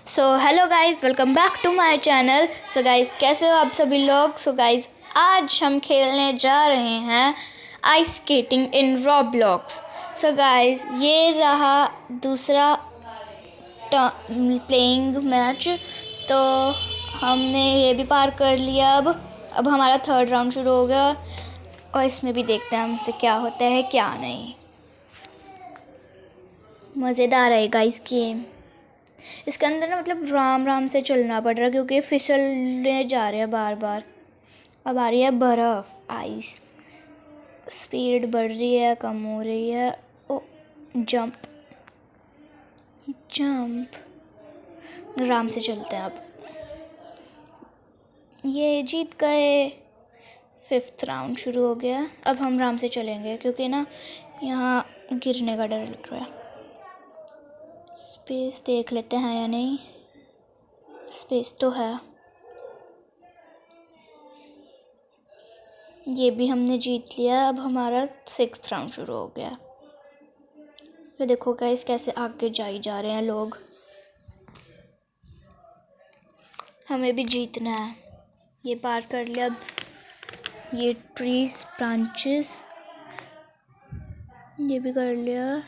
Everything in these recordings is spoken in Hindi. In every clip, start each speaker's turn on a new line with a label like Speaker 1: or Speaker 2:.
Speaker 1: So hello guys, welcome back to my channel. So guys, कैसे हो आप सभी लोग। सो गाइस, आज हम खेलने जा रहे हैं आइस स्केटिंग इन रॉब्लॉक्स। सो गाइस, ये रहा दूसरा प्लेइंग मैच। तो हमने ये भी पार कर लिया। अब हमारा थर्ड राउंड शुरू हो गया और इसमें भी देखते हैं हमसे क्या होता है क्या नहीं। मज़ेदार है गाइस गेम। इसके अंदर ना मतलब राम राम से चलना पड़ रहा है क्योंकि फिसलने जा रहे हैं बार बार। अब आ रही है बर्फ़, आइस। स्पीड बढ़ रही है, कम हो रही है। ओ, जंप जंप। आराम से चलते हैं। अब ये जीत गए। फिफ्थ राउंड शुरू हो गया। अब हम आराम से चलेंगे क्योंकि ना यहाँ गिरने का डर लग रहा है। स्पेस देख लेते हैं या नहीं। स्पेस तो है। ये भी हमने जीत लिया। अब हमारा सिक्स्थ राउंड शुरू हो गया। तो देखो गाइस कैसे आगे जाई जा रहे हैं लोग। हमें भी जीतना है। ये पार कर लिया। अब ये ट्रीज ब्रांचेस ये भी कर लिया।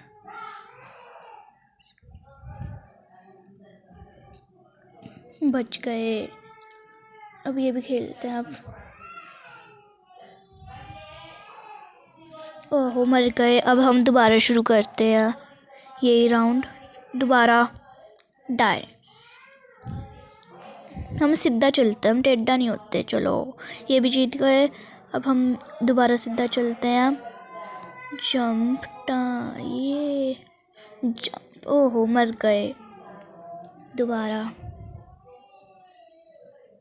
Speaker 1: बच गए। अब ये भी खेलते हैं। अब ओहो, मर गए। अब हम दोबारा शुरू करते हैं यही राउंड। दोबारा डाई। हम सीधा चलते हैं, हम टेढ़ा नहीं होते। चलो, ये भी जीत गए। अब हम दोबारा सीधा चलते हैं। जंप ये जंप। ओहो, मर गए। दोबारा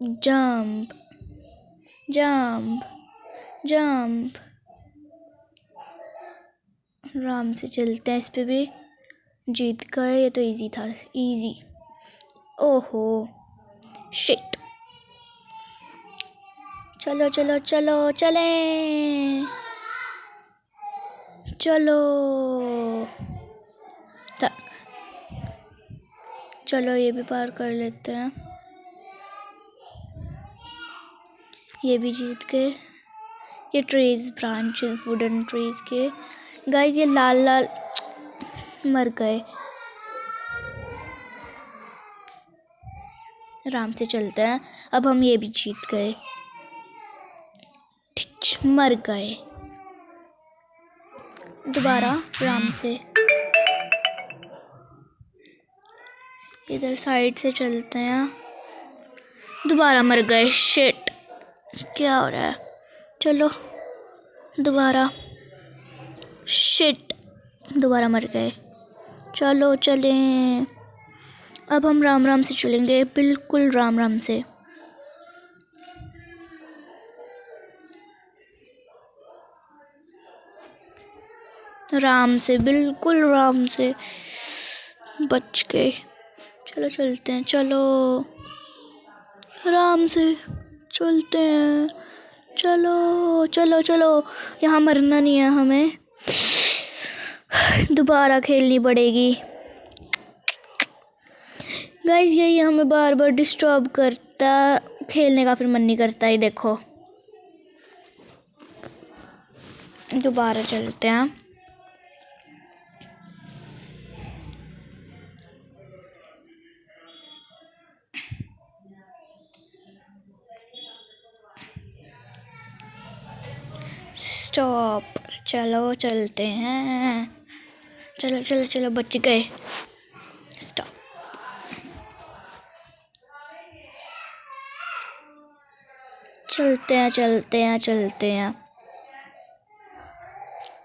Speaker 1: जंप जंप जंप। आराम से चलते हैं। इस पे भी जीत गए। ये तो इजी था, इजी। ओहो शिट। चलो चलो चलो चलें। चलो चलो, ये भी पार कर लेते हैं। ये भी जीत गए। ये ट्रीज ब्रांचेस वुडन ट्रीज के गाइस, ये लाल लाल मर गए। आराम से चलते हैं। अब हम ये भी जीत गए। मर गए। दोबारा आराम से इधर साइड से चलते हैं। दोबारा मर गए। शिट, क्या हो रहा है। चलो दोबारा। शिट, दोबारा मर गए। चलो चलें। अब हम राम राम से चलेंगे, बिल्कुल राम राम से। राम से, बिल्कुल राम से। बच गए। चलो चलते हैं। चलो आराम से चलते हैं। चलो चलो चलो, यहाँ मरना नहीं है हमें। दोबारा खेलनी पड़ेगी गाइस। यही हमें बार बार डिस्टर्ब करता, खेलने का फिर मन नहीं करता। ही देखो, दोबारा चलते हैं। स्टॉप। चलो चलते हैं। चलो चलो चलो, बच गए। स्टॉप। चलते हैं चलते हैं चलते हैं।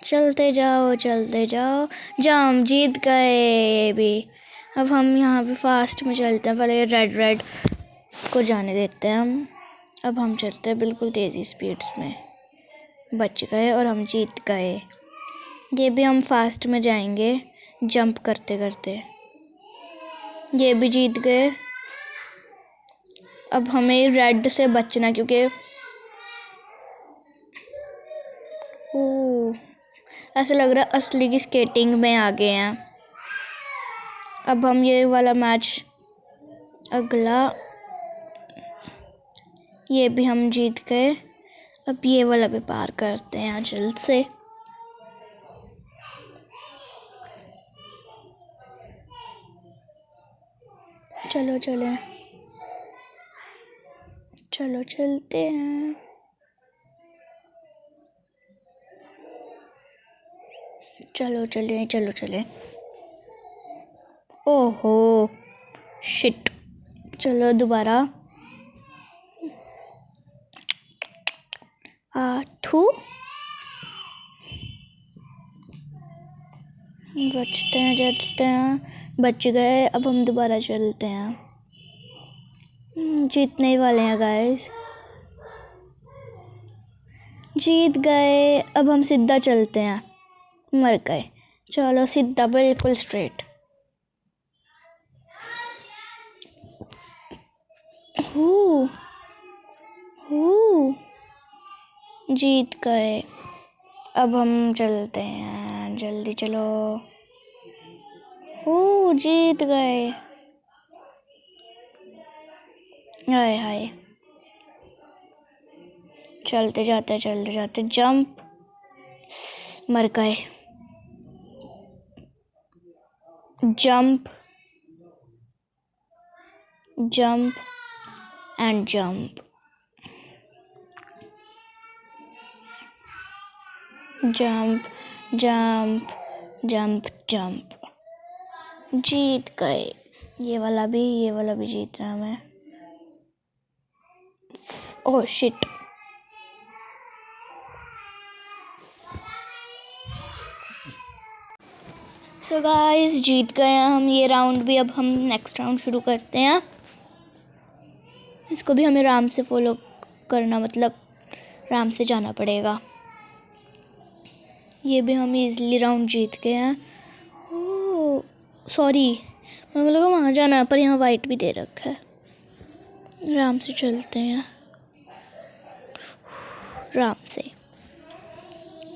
Speaker 1: चलते जाओ चलते जाओ। जाम, जीत गए भी। अब हम यहाँ पे फास्ट में चलते हैं। पहले रेड रेड को जाने देते हैं हम। अब हम चलते हैं बिल्कुल तेज़ी स्पीड्स में। बच गए और हम जीत गए। ये भी हम फास्ट में जाएंगे जंप करते करते। ये भी जीत गए। अब हमें रेड से बचना क्योंकि ऐसा लग रहा है असली की स्केटिंग में आ गए हैं। अब हम ये वाला मैच अगला ये भी हम जीत गए। अब ये वाला भी पार करते हैं जल्द से। चलो चले, चलो चलते हैं। चलो चले, चलो चले। ओहो शिट। चलो दोबारा। थू बचते हैं, जचते हैं, बच गए। अब हम दोबारा चलते हैं। जीतने ही वाले हैं गाइस, जीत गए। अब हम सीधा चलते हैं। मर गए। चलो सीधा, बिल्कुल स्ट्रेट। हू हू जीत गए। अब हम चलते हैं, जल्दी चलो। जीत गए। हाय हाय। चलते जाते, चलते जाते। जंप। मर गए। Jump, jump and jump. Jump, jump, jump, jump. जीत गए। ये वाला भी जीत रहा मैं। Oh shit. सो गाइस जीत गए हम ये राउंड भी। अब हम नेक्स्ट राउंड शुरू करते हैं। इसको भी हमें आराम से फॉलो करना, मतलब आराम से जाना पड़ेगा। ये भी हम इजीली राउंड जीत गए हैं। ओह सॉरी, मैं मतलब वहाँ जाना है, पर यहाँ वाइट भी दे रखा है। आराम से चलते हैं, आराम से,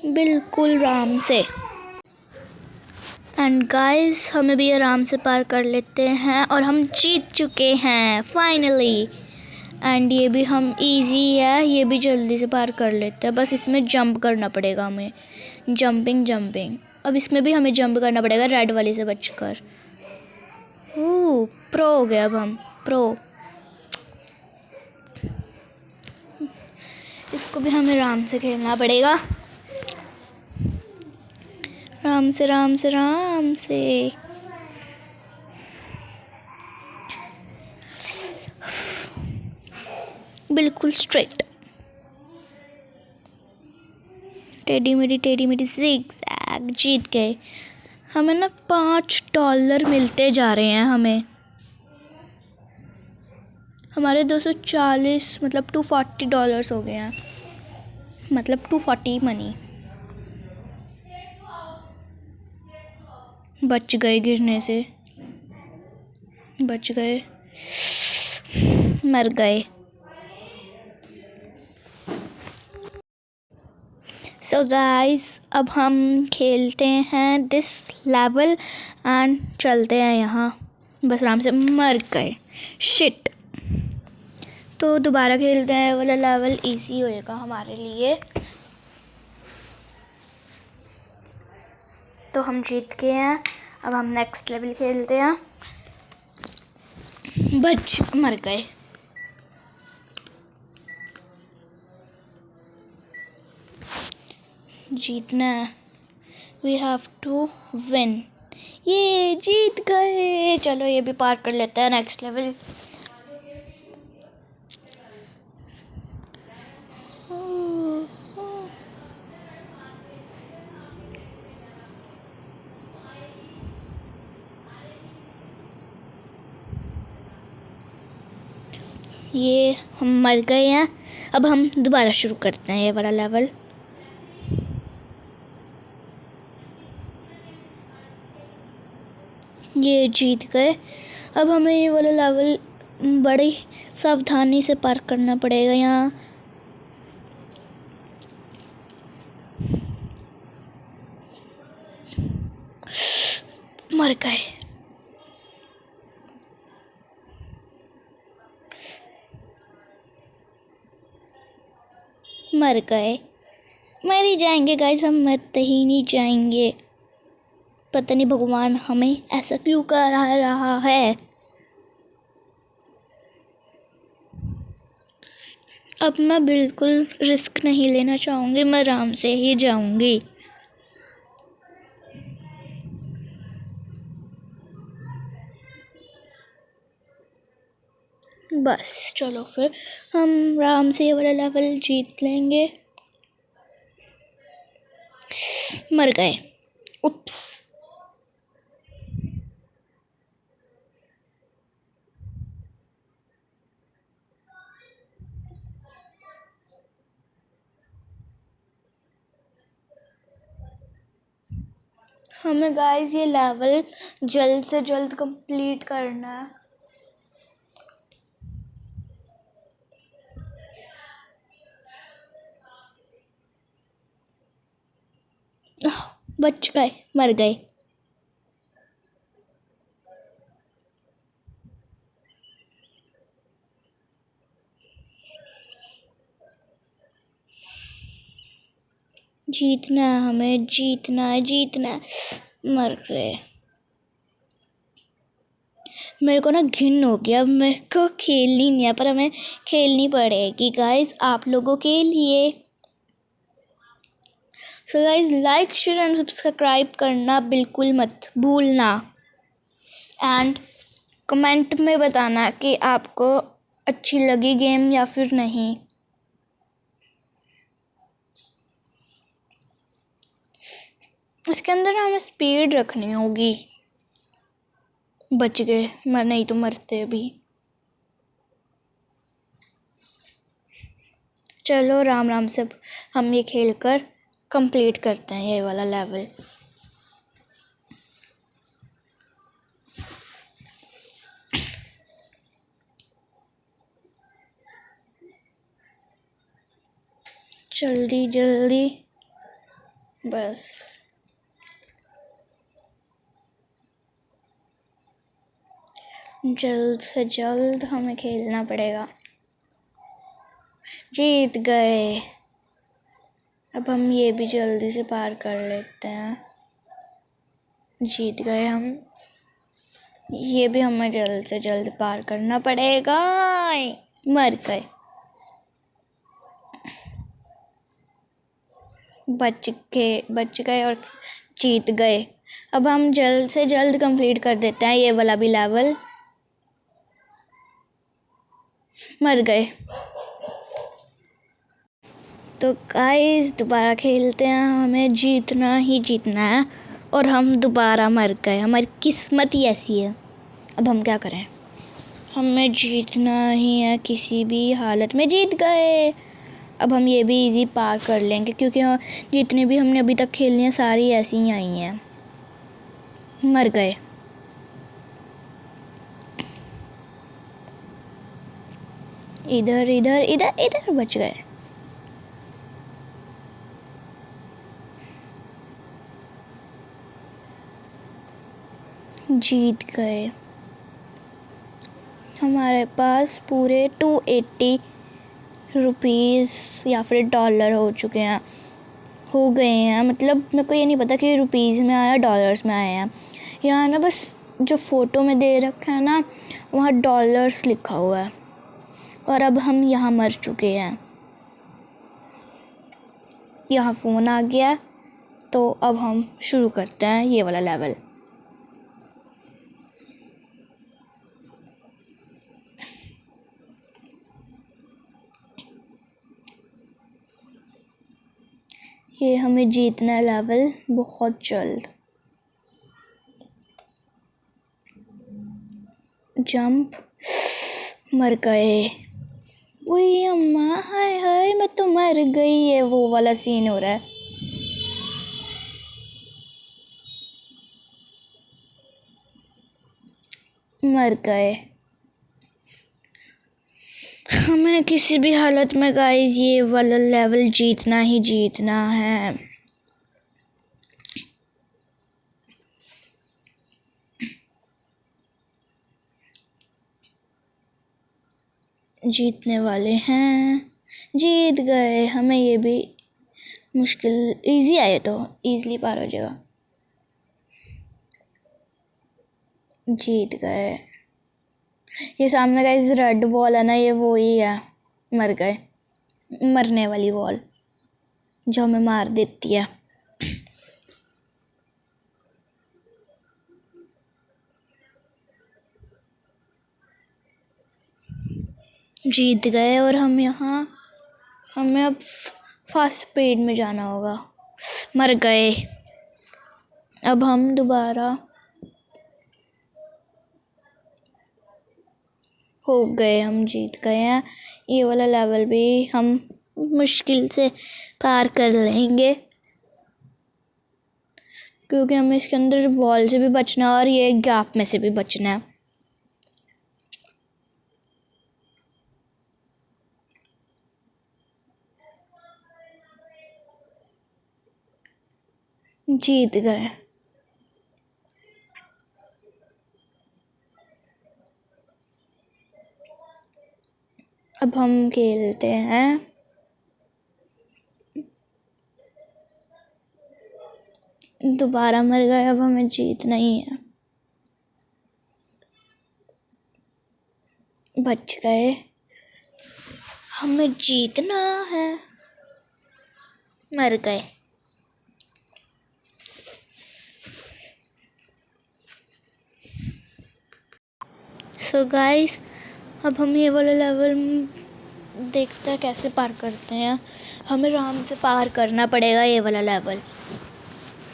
Speaker 1: बिल्कुल आराम से। एंड गाइस हमें भी आराम से पार कर लेते हैं और हम जीत चुके हैं फाइनली। एंड ये भी हम इजी है, ये भी जल्दी से पार कर लेते हैं। बस इसमें जंप करना पड़ेगा हमें, जंपिंग जंपिंग। अब इसमें भी हमें जंप करना पड़ेगा रेड वाली से बचकर। प्रो हो गया अब हम, प्रो। इसको भी हमें आराम से खेलना पड़ेगा, आराम से, आराम से, आराम से। बिल्कुल स्ट्रेट। टेढ़ी मेढ़ी ज़िगज़ैग। जीत गए। हमें ना $5 मिलते जा रहे हैं हमें। हमारे 240 मतलब $240 हो गए हैं, मतलब 240 मनी। बच गए गिरने से, बच गए। मर गए। सो गाइस अब हम खेलते हैं दिस लेवल एंड चलते हैं यहाँ। बस आराम से। मर गए, शिट। तो दोबारा खेलते हैं, वाला लेवल इजी होएगा हमारे लिए। तो हम जीत गए हैं। अब हम नेक्स्ट लेवल खेलते हैं। मर गए। जीतना है, वी हैव टू विन। ये जीत गए। चलो ये भी पार कर लेते हैं नेक्स्ट लेवल। ये हम मर गए हैं। अब हम दोबारा शुरू करते हैं ये वाला लेवल। ये जीत गए। अब हमें ये वाला लेवल बड़ी सावधानी से पार करना पड़ेगा। यहाँ मर गए। मर गए। मर ही जाएंगे गाइस, हम मरते ही नहीं जाएंगे। पता नहीं भगवान हमें ऐसा क्यों कर रहा है। अब मैं बिल्कुल रिस्क नहीं लेना चाहूँगी, मैं आराम से ही जाऊँगी। बस चलो फिर हम आराम से ये वाला लेवल जीत लेंगे। मर गए, उप्स। हमें गाइस ये लेवल जल्द से जल्द कंप्लीट करना है। बच गए, मर गए। जीतना है, हमें जीतना है, जीतना है। मर गए। मेरे को ना घिन हो गया, मेरे को खेलनी नहीं है, पर हमें खेलनी पड़ेगी गाइस आप लोगों के लिए। So guys like share and subscribe करना बिल्कुल मत भूलना। एंड कमेंट में बताना कि आपको अच्छी लगी गेम या फिर नहीं। इसके अंदर हमें स्पीड रखनी होगी। बच गए, मैं नहीं तो मरते अभी। चलो राम राम से हम ये खेल कर कंप्लीट करते हैं ये वाला लेवल। जल्दी जल्दी, बस जल्द से जल्द हमें खेलना पड़ेगा। जीत गए। अब हम ये भी जल्दी से पार कर लेते हैं। जीत गए हम। ये भी हमें जल्द से जल्द पार करना पड़ेगा। मर गए, बच गए और जीत गए। अब हम जल्द से जल्द कंप्लीट कर देते हैं ये वाला भी लेवल। मर गए। तो गाइस दोबारा खेलते हैं, हमें जीतना ही जीतना है। और हम दोबारा मर गए, हमारी किस्मत ही ऐसी है। अब हम क्या करें, हमें जीतना ही है, किसी भी हालत में जीत गए। अब हम ये भी इजी पार कर लेंगे क्योंकि जितने भी हमने अभी तक खेलनी है सारी ऐसी ही आई हैं। मर गए। इधर इधर इधर इधर, बच गए। जीत गए। हमारे पास पूरे 280 रुपीज़ या फिर डॉलर हो गए हैं। मतलब मेरे को ये नहीं पता कि रुपीज़ में आया डॉलर्स में आया है। यहाँ ना बस जो फ़ोटो में दे रखा है ना वहाँ डॉलर्स लिखा हुआ है। और अब हम यहाँ मर चुके हैं। यहाँ फ़ोन आ गया, तो अब हम शुरू करते हैं ये वाला लेवल। ये हमें जीतना है लेवल बहुत जल्द। जंप। मर गए। वही अम्मा, हाय हाय मैं तो मर गई। है वो वाला सीन हो रहा है। मर गए। हमें किसी भी हालत में गाइस ये वाला लेवल जीतना ही जीतना है। जीतने वाले हैं, जीत गए। हमें ये भी मुश्किल, इजी आए तो इजीली पार हो जाएगा। जीत गए। ये सामने का इस रेड वॉल है ना, ये वो ही है, मर गए। मरने वाली वॉल जो हमें मार देती है। जीत गए। और हम यहाँ, हमें अब फास्ट स्पीड में जाना होगा। मर गए। अब हम दोबारा हो गए, हम जीत गए हैं। ये वाला लेवल भी हम मुश्किल से पार कर लेंगे, क्योंकि हमें इसके अंदर वॉल से भी बचना है और ये गैप में से भी बचना है। जीत गए। अब हम खेलते हैं। दोबारा मर गए। अब हमें जीतना ही है। बच गए। हमें जीतना है। मर गए। सो गाइस, अब हम ये वाला लेवल देखते हैं कैसे पार करते हैं। हमें आराम से पार करना पड़ेगा ये वाला लेवल,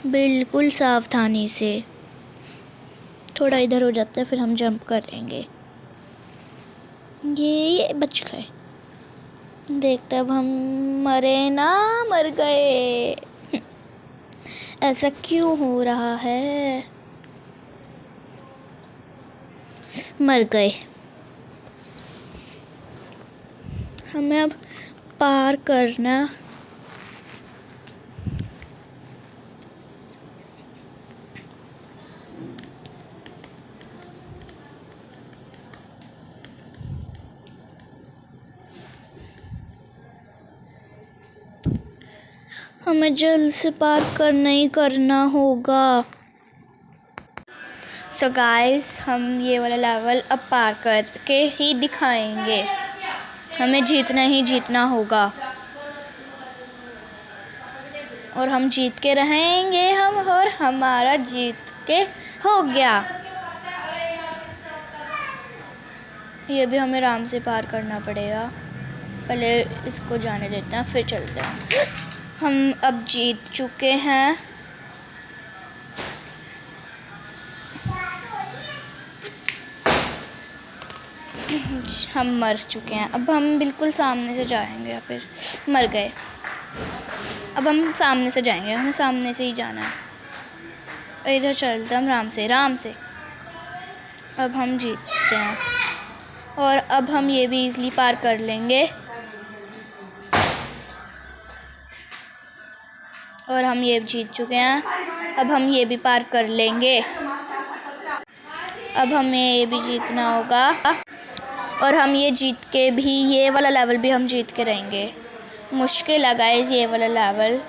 Speaker 1: बिल्कुल सावधानी से। थोड़ा इधर हो जाता है, फिर हम जंप करेंगे। ये बच गए। देखते अब हम मरे ना, मर गए। ऐसा क्यों हो रहा है? मर गए। हमें अब पार करना। हमें जल्द से पार करना ही करना होगा। सो गाइस, हम ये वाला लेवल अब पार करके ही दिखाएंगे। हमें जीतना ही जीतना होगा और हम जीत के रहेंगे हम, और हमारा जीत के हो गया। ये भी हमें आराम से पार करना पड़ेगा। पहले इसको जाने देते हैं, फिर चलते हैं। हम अब जीत चुके हैं। हम मर चुके हैं। अब हम बिल्कुल सामने से जाएंगे, या फिर मर गए। अब हम सामने से जाएंगे, हमें सामने से ही जाना है। इधर चलते हम आराम से, आराम से। अब हम जीतते हैं और अब हम ये भी इजीली पार कर लेंगे। और हम ये जीत चुके हैं। अब हम ये भी पार कर लेंगे। अब हमें ये भी जीतना होगा और हम ये जीत के भी, ये वाला लेवल भी हम जीत के रहेंगे। मुश्किल है गाइस ये वाला लेवल।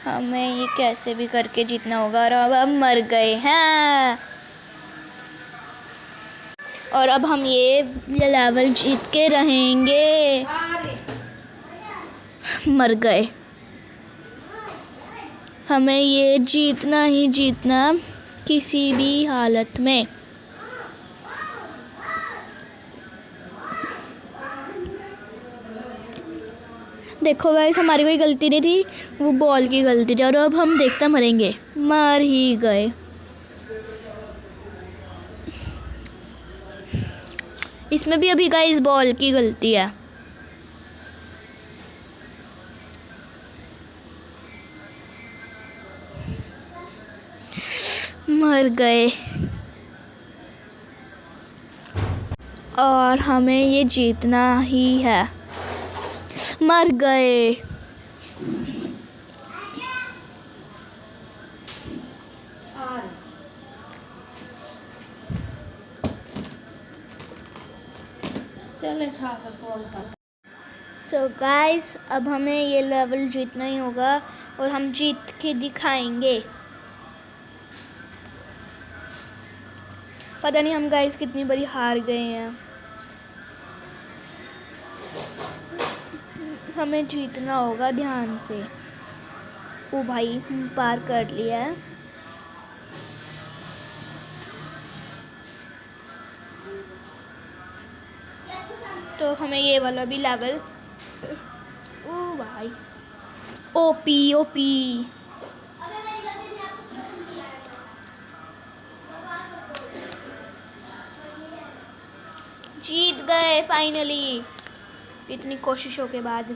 Speaker 1: हमें ये कैसे भी करके जीतना होगा। और अब हम मर गए हैं और अब हम ये लेवल जीत के रहेंगे। मर गए। हमें ये जीतना ही जीतना, किसी भी हालत में। देखो गाइस, हमारी कोई गलती नहीं थी, वो बॉल की गलती थी। और अब हम देखते मरेंगे। मर ही गए। इसमें भी अभी गाइस बॉल की गलती है। मर गए और हमें ये जीतना ही है। मर गए।
Speaker 2: चले खा कर फोन कर।
Speaker 1: सो गाइस, अब हमें ये लेवल जीतना ही होगा और हम जीत के दिखाएंगे। पता नहीं हम गाइस कितनी बारी हार गए हैं। हमें जीतना होगा ध्यान से। ओ भाई, हम पार कर लिया है। तो हमें ये वाला भी लेवल, ओ भाई, ओपी ओपी। जीत गए फाइनली, इतनी कोशिशों के बाद।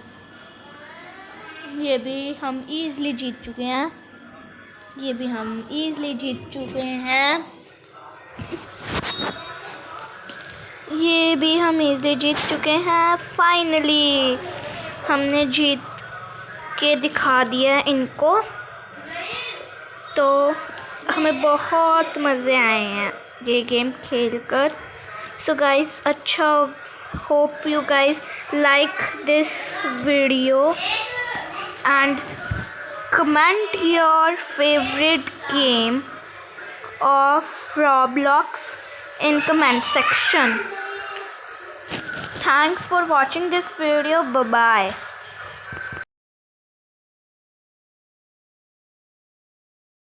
Speaker 1: ये भी हम इजीली जीत चुके हैं। ये भी हम इजीली जीत चुके हैं। ये भी हम इजीली जीत चुके हैं। फाइनली हमने जीत के दिखा दिया इनको। तो हमें बहुत मज़े आए हैं ये गेम खेलकर। सो गाइस, अच्छा, hope you guys like this video and comment your favorite game of Roblox in comment section. Thanks for watching this video. Bye bye.